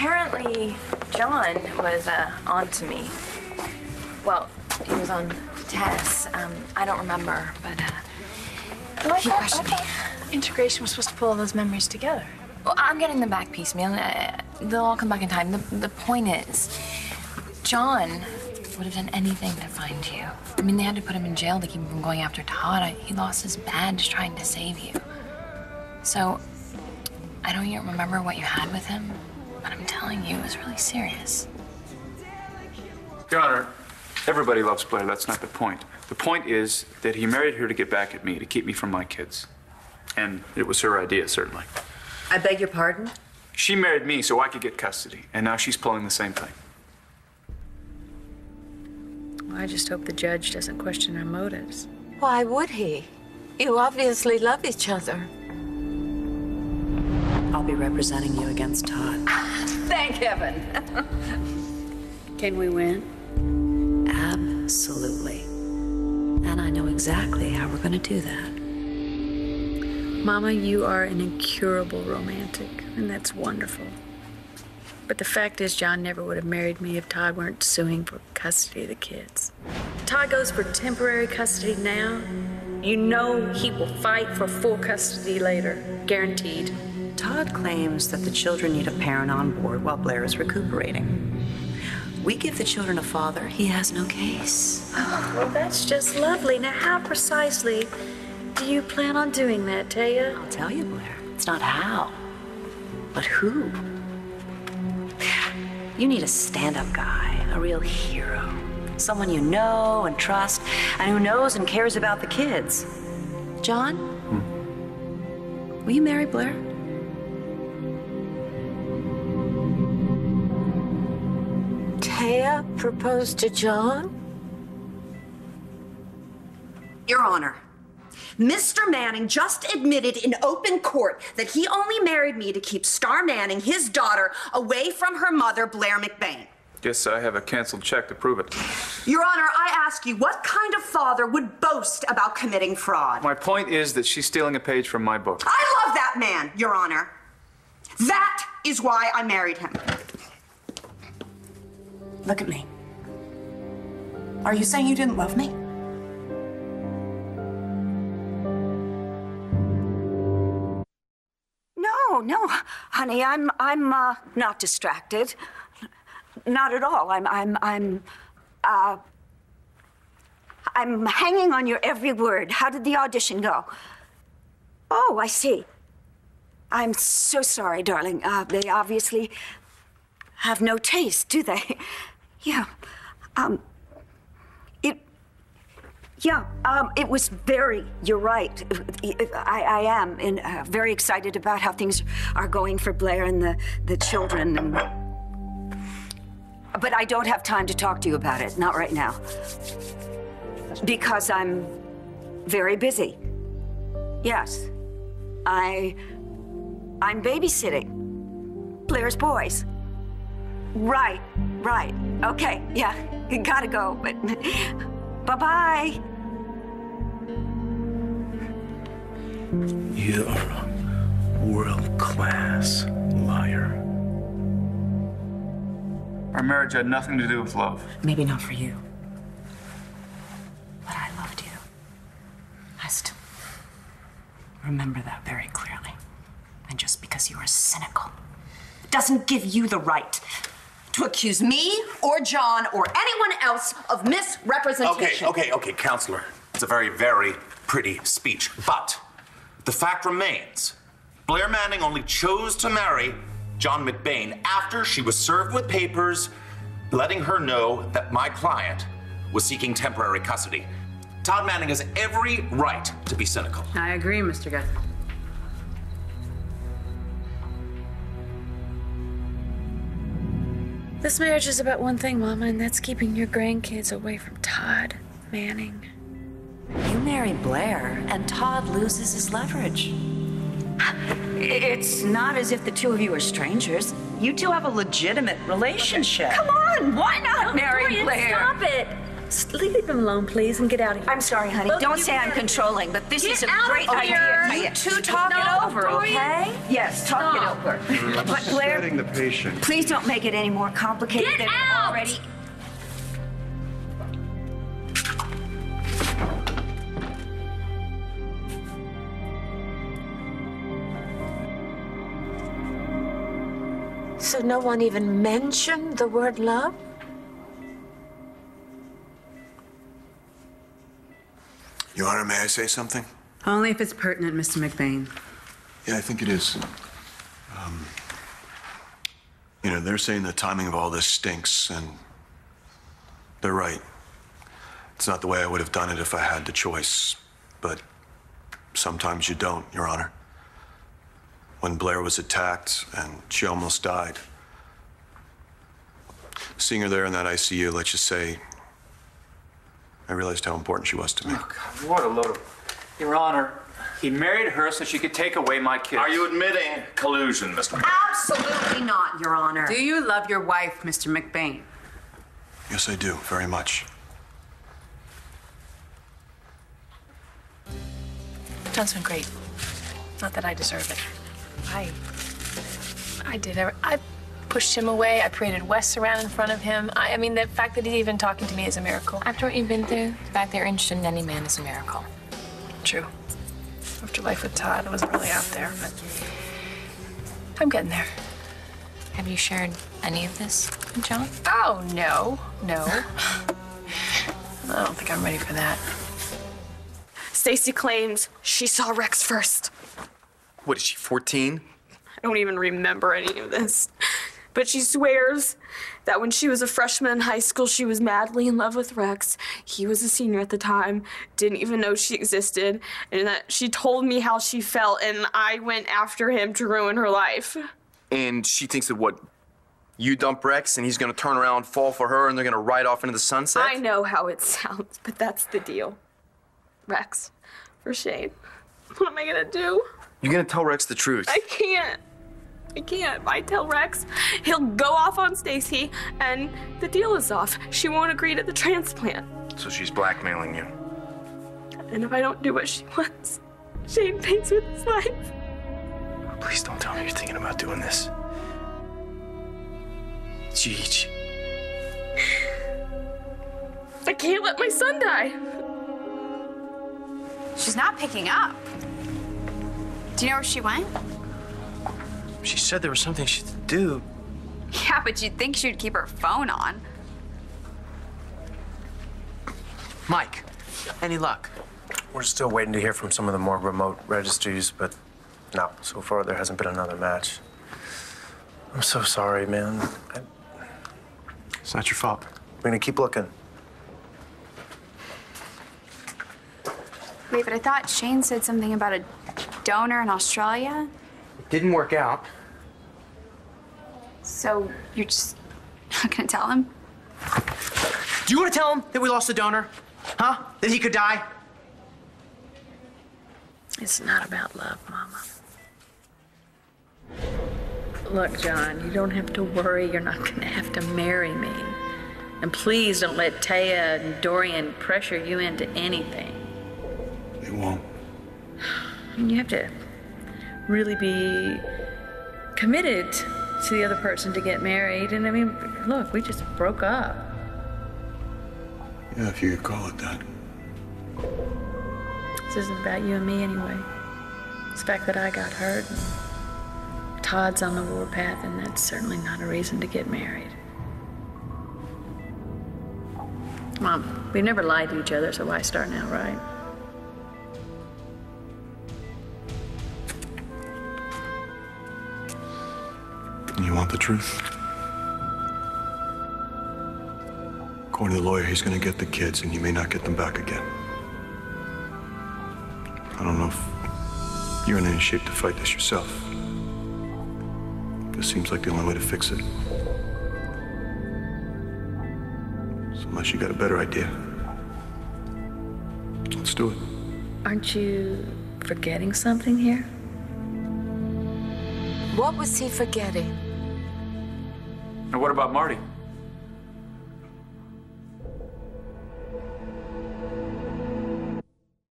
Apparently, John was on to me. Well, he was on Tess. I don't remember, but he questioned me. Integration was supposed to pull all those memories together. Well, I'm getting them back piecemeal. They'll all come back in time. The point is, John would have done anything to find you. I mean, they had to put him in jail to keep him from going after Todd. He lost his badge trying to save you. So, I know you don't remember what you had with him, but I'm telling you, it was really serious. Your Honor, everybody loves Blair. That's not the point. The point is that he married her to get back at me, to keep me from my kids. And it was her idea, certainly. I beg your pardon? She married me so I could get custody, and now she's pulling the same thing. Well, I just hope the judge doesn't question our motives. Why would he? You obviously love each other. I'll be representing you against Todd. Thank heaven. Can we win? Absolutely. And I know exactly how we're going to do that. Mama, you are an incurable romantic, and that's wonderful. But the fact is, John never would have married me if Todd weren't suing for custody of the kids. Todd goes for temporary custody now. You know he will fight for full custody later, guaranteed. Todd claims that the children need a parent on board while Blair is recuperating. We give the children a father, he has no case. Oh, well, that's just lovely. Now, how precisely do you plan on doing that, Téa? I'll tell you, Blair. It's not how, but who. You need a stand-up guy, a real hero. Someone you know and trust, and who knows and cares about the kids. John? Will you marry Blair? Téa proposed to John? Your Honor, Mr. Manning just admitted in open court that he only married me to keep Starr Manning, his daughter, away from her mother, Blair McBain. Guess I have a canceled check to prove it. Your Honor, I ask you, what kind of father would boast about committing fraud? My point is that she's stealing a page from my book. I love that man, Your Honor. That is why I married him. Look at me. Are you saying you didn't love me? No, honey, I'm not distracted. Not at all. I'm hanging on your every word. How did the audition go? Oh, I see. I'm so sorry, darling. They obviously have no taste, do they? Yeah. It was very, you're right. I am very excited about how things are going for Blair and the children. But I don't have time to talk to you about it, not right now. Because I'm very busy. Yes. I'm babysitting Blair's boys. Right. Okay, yeah, gotta go, but bye-bye. You're a world-class liar. Our marriage had nothing to do with love. Maybe not for you. But I loved you. I still remember that very clearly. And just because you are cynical Doesn't give you the right to accuse me or John or anyone else of misrepresentation. Okay, counselor. It's a very, very pretty speech. But the fact remains, Blair Manning only chose to marry John McBain after she was served with papers letting her know that my client was seeking temporary custody. Todd Manning has every right to be cynical. I agree, Mr. Guthrie. This marriage is about one thing, Mama, and that's keeping your grandkids away from Todd Manning. You marry Blair, and Todd loses his leverage. It's not as if the two of you are strangers. You two have a legitimate relationship. Come on, why not marry Dorian, Blair? stop it. Leave him alone, please, and get out of here. I'm sorry, honey. Don't say I'm controlling, but this is a great here. idea. You two talk it over, okay? Yes, talk it over. But Blair, Upsetting the patient. please don't make it any more complicated than it already. So no one even mentioned the word love? Your Honor, may I say something? Only if it's pertinent, Mr. McBain. Yeah, I think it is. You know, they're saying the timing of all this stinks, and they're right. It's not the way I would have done it if I had the choice, but sometimes you don't, Your Honor. When Blair was attacked and she almost died, seeing her there in that ICU, let's just say, I realized how important she was to me. Oh, God, what a load of... Your Honor, he married her so she could take away my kids. Are you admitting collusion, Mr. McBain? Absolutely not, Your Honor. Do you love your wife, Mr. McBain? Yes, I do, very much. John's been great. Not that I deserve it. I did. I pushed him away. I paraded Wes around in front of him. I mean, the fact that he's even talking to me is a miracle. After what you've been through, the fact that you're interested in any man is a miracle. True. After life with Todd, I wasn't really out there, but I'm getting there. Have you shared any of this with John? Oh, no. I don't think I'm ready for that. Stacy claims she saw Rex first. What is she, 14? I don't even remember any of this. But she swears that when she was a freshman in high school, she was madly in love with Rex. He was a senior at the time, didn't even know she existed, and that she told me how she felt, and I went after him to ruin her life. And she thinks that what, you dump Rex and he's gonna turn around, fall for her, and they're gonna ride off into the sunset? I know how it sounds, but that's the deal. Rex, for Shane, what am I gonna do? You're gonna tell Rex the truth. I can't. If I tell Rex, he'll go off on Stacy, and the deal is off. She won't agree to the transplant. So she's blackmailing you. And if I don't do what she wants, Shane pays with his life. Please don't tell me you're thinking about doing this. Jeez. I can't let my son die. She's not picking up. Do you know where she went? She said there was something she had to do. Yeah, but you'd think she'd keep her phone on. Mike, any luck? We're still waiting to hear from some of the more remote registries, but no, so far there hasn't been another match. I'm so sorry, man. It's not your fault. We're gonna keep looking. Wait, but I thought Shane said something about a donor in Australia. It didn't work out. So you're just not gonna tell him? Do you want to tell him that we lost a donor? Huh? That he could die? It's not about love, Mama. Look, John, you don't have to worry. You're not going to have to marry me. And please don't let Téa and Dorian pressure you into anything. They won't. You have to really be committed to the other person to get married. And I mean, look, we just broke up. Yeah, if you could call it that. This isn't about you and me anyway. It's the fact that I got hurt. And Todd's on the warpath, and that's certainly not a reason to get married. Mom, we've never lied to each other, so why start now, right? You want the truth? According to the lawyer, he's going to get the kids, and you may not get them back again. I don't know if you're in any shape to fight this yourself. This seems like the only way to fix it. So unless you got a better idea, let's do it. Aren't you forgetting something here? What was he forgetting? And what about Marty?